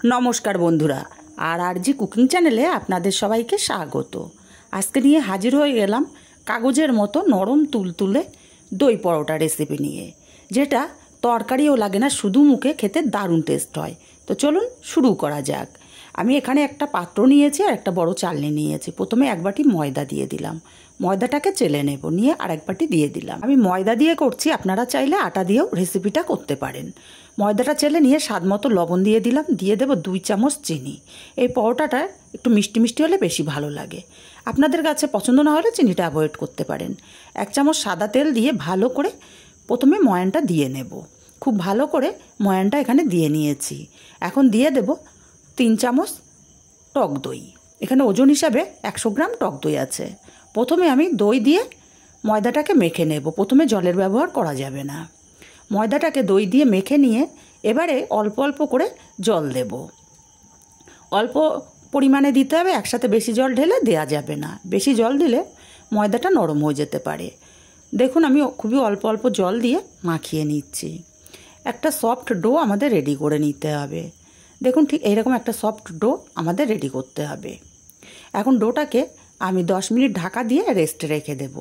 নমস্কার বন্ধুরা, আর জি কুকিং চ্যানেলে আপনাদের সবাইকে স্বাগত। আজকে নিয়ে হাজির হয়ে গেলাম কাগজের মতো নরম তুলতুলে দই পরোটা রেসিপি নিয়ে, যেটা তরকারিও লাগে না, শুধু মুখে খেতে দারুণ টেস্ট হয়। তো চলুন শুরু করা যাক। আমি এখানে একটা পাত্র নিয়েছি আর একটা বড় চালনি নিয়েছি। প্রথমে এক বাটি ময়দা দিয়ে দিলাম, ময়দাটাকে চেলে নেব, নিয়ে আর এক বাটি দিয়ে দিলাম। আমি ময়দা দিয়ে করছি, আপনারা চাইলে আটা দিয়েও রেসিপিটা করতে পারেন। ময়দাটা চেলে নিয়ে স্বাদ মতো লবণ দিয়ে দিলাম, দিয়ে দেবো 2 চামচ চিনি। এই পরোটাটা একটু মিষ্টি মিষ্টি হলে বেশি ভালো লাগে। আপনাদের কাছে পছন্দ না হলে চিনিটা অ্যাভয়েড করতে পারেন। 1 চামচ সাদা তেল দিয়ে ভালো করে প্রথমে ময়ানটা দিয়ে নেব। খুব ভালো করে ময়ানটা এখানে দিয়ে নিয়েছি। এখন দিয়ে দেব 3 চামচ টক দই। এখানে ওজন হিসাবে 100 গ্রাম টক দই আছে। প্রথমে আমি দই দিয়ে ময়দাটাকে মেখে নেব। প্রথমে জলের ব্যবহার করা যাবে না। ময়দাটাকে দই দিয়ে মেখে নিয়ে এবারে অল্প অল্প করে জল দেব। অল্প পরিমাণে দিতে হবে, একসাথে বেশি জল ঢেলে দেওয়া যাবে না। বেশি জল দিলে ময়দাটা নরম হয়ে যেতে পারে। দেখুন আমি খুবই অল্প অল্প জল দিয়ে মাখিয়ে নিচ্ছি। একটা সফট ডো আমাদের রেডি করে নিতে হবে। দেখুন ঠিক এইরকম একটা সফট ডো আমাদের রেডি করতে হবে। এখন ডোটাকে আমি 10 মিনিট ঢাকা দিয়ে রেস্টে রেখে দেব।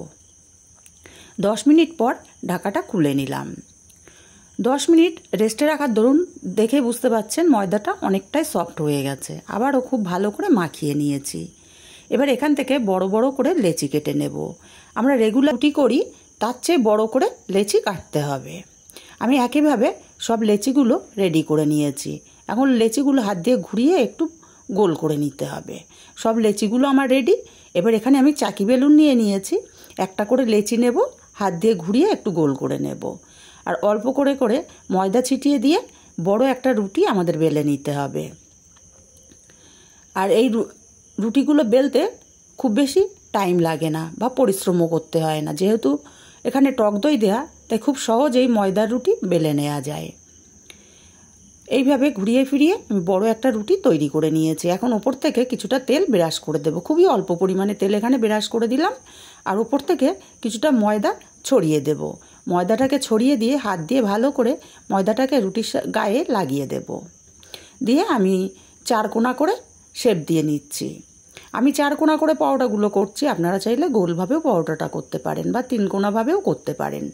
10 মিনিট পর ঢাকাটা খুলে নিলাম। 10 মিনিট রেস্টে রাখার দরুন দেখে বুঝতে পারছেন ময়দাটা অনেকটাই সফট হয়ে গেছে। আবারও খুব ভালো করে মাখিয়ে নিয়েছি। এবার এখান থেকে বড় বড় করে লেচি কেটে নেব। আমরা রেগুলার রুটি করি, তার চেয়ে বড় করে লেচি কাটতে হবে। আমি একইভাবে সব লেচিগুলো রেডি করে নিয়েছি। এখন লেচিগুলো হাত দিয়ে ঘুরিয়ে একটু গোল করে নিতে হবে। সব লেচিগুলো আমার রেডি। এবার এখানে আমি চাকি বেলুন নিয়ে নিয়েছি। একটা করে লেচি নেব, হাত দিয়ে ঘুরিয়ে একটু গোল করে নেব। আর অল্প করে করে ময়দা ছিটিয়ে দিয়ে বড় একটা রুটি আমাদের বেলে নিতে হবে। আর এই রুটিগুলো বেলতে খুব বেশি টাইম লাগে না বা পরিশ্রমও করতে হয় না। যেহেতু এখানে টক দই দেওয়া, তাই খুব সহজেই ময়দার রুটি বেলে নেওয়া যায়। এইভাবে ঘুরিয়ে ফিরিয়ে আমি বড় একটা রুটি তৈরি করে নিয়েছি। এখন ওপর থেকে কিছুটা তেল ব্রাশ করে দেবো। খুবই অল্প পরিমাণে তেল এখানে ব্রাশ করে দিলাম। আর ওপর থেকে কিছুটা ময়দা ছড়িয়ে দেব। ময়দাটাকে ছড়িয়ে দিয়ে হাত দিয়ে ভালো করে ময়দাটাকে রুটির গায়ে লাগিয়ে দেব। দিয়ে আমি 4 কোণা করে শেপ দিয়ে নিচ্ছি। আমি 4 কোণা করে পরোটাগুলো করছি। আপনারা চাইলে গোলভাবেও পরোটাটা করতে পারেন বা 3 কোণাভাবেও করতে পারেন,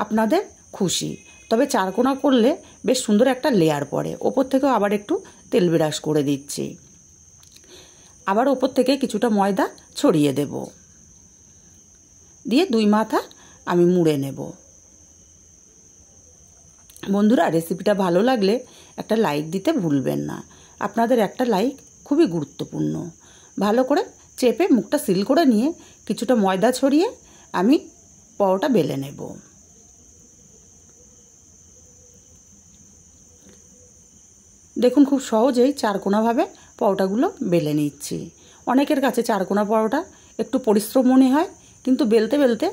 আপনাদের খুশি। তবে 4 কোণা করলে বেশ সুন্দর একটা লেয়ার পড়ে। ওপর থেকেও আবার একটু তেল ব্রাশ করে দিচ্ছি। আবার ওপর থেকে কিছুটা ময়দা ছড়িয়ে দেব, দিয়ে 2 মাথা আমি মুড়ে নেব। বন্ধুরা, রেসিপিটা ভালো লাগলে একটা লাইক দিতে ভুলবেন না। আপনাদের একটা লাইক খুবই গুরুত্বপূর্ণ। ভালো করে চেপে মুখটা সিল করে নিয়ে কিছুটা ময়দা ছড়িয়ে আমি পরোটা বেলে নেব। দেখুন খুব সহজেই 4 কোণাভাবে পরোটাগুলো বেলে নিচ্ছি। অনেকের কাছে 4 কোণা পরোটা একটু পরিশ্রম মনে হয়, কিন্তু বেলতে বেলতে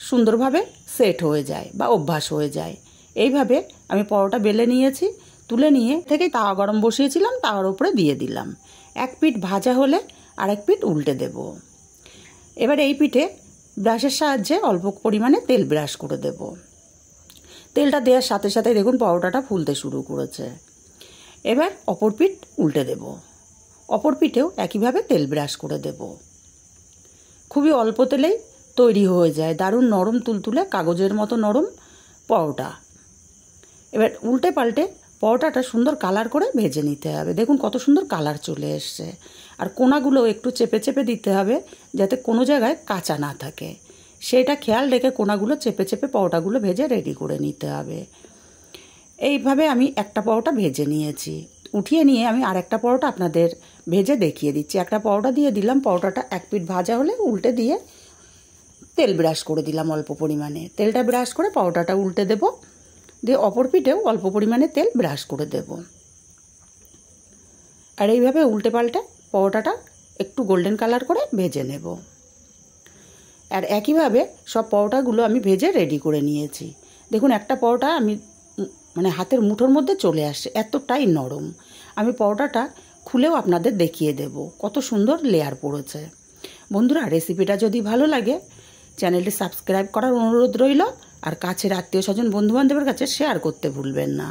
সুন্দরভাবে সেট হয়ে যায় বা অভ্যাস হয়ে যায়। এইভাবে আমি পরোটা বেলে নিয়েছি। তুলে নিয়ে থেকেই তাওয়া গরম বসিয়েছিলাম, তাওয়ার উপরে দিয়ে দিলাম। এক পিঠ ভাজা হলে আরেক পিঠ উল্টে দেব। এবার এই পিঠে ব্রাশের সাহায্যে অল্প পরিমাণে তেল ব্রাশ করে দেব। তেলটা দেওয়ার সাথে সাথে দেখুন পরোটাটা ফুলতে শুরু করেছে। এবার অপর পিঠ উল্টে দেব। অপর পিঠেও একইভাবে তেল ব্রাশ করে দেব। খুবই অল্প তেলেই তৈরি হয়ে যায় দারুণ নরম তুলতুলে কাগজের মতো নরম পরোটা। এবার উল্টে পাল্টে পরোটাটা সুন্দর কালার করে ভেজে নিতে হবে। দেখুন কত সুন্দর কালার চলে এসছে। আর কোণাগুলো একটু চেপে চেপে দিতে হবে, যাতে কোনো জায়গায় কাঁচা না থাকে। সেটা খেয়াল রেখে কোণাগুলো চেপে চেপে পরোটাগুলো ভেজে রেডি করে নিতে হবে। এইভাবে আমি একটা পরোটা ভেজে নিয়েছি। উঠিয়ে নিয়ে আমি আরেকটা পরোটা আপনাদের ভেজে দেখিয়ে দিচ্ছি। একটা পরোটা দিয়ে দিলাম। পরোটাটা এক পিঠ ভাজা হলে উল্টে দিয়ে তেল ব্রাশ করে দিলাম অল্প পরিমাণে। তেলটা ব্রাশ করে পরোটাটা উল্টে দেব, দিয়ে অপর পিঠেও অল্প পরিমাণে তেল ব্রাশ করে দেব। আর এইভাবে উল্টে পাল্টে পরোটাটা একটু গোল্ডেন কালার করে ভেজে নেব। আর একইভাবে সব পরোটাগুলো আমি ভেজে রেডি করে নিয়েছি। দেখুন একটা পরোটা আমি হাতের মুঠোর মধ্যে চলে আসছে, এতটাই নরম। আমি পরোটাটা খুলেও আপনাদের দেখিয়ে দেব কত সুন্দর লেয়ার পড়েছে। বন্ধুরা, রেসিপিটা যদি ভালো লাগে চ্যানেলটি সাবস্ক্রাইব করার অনুরোধ রইল। আর কাছের আত্মীয় স্বজন বন্ধুবান্ধবের কাছে শেয়ার করতে ভুলবেন না।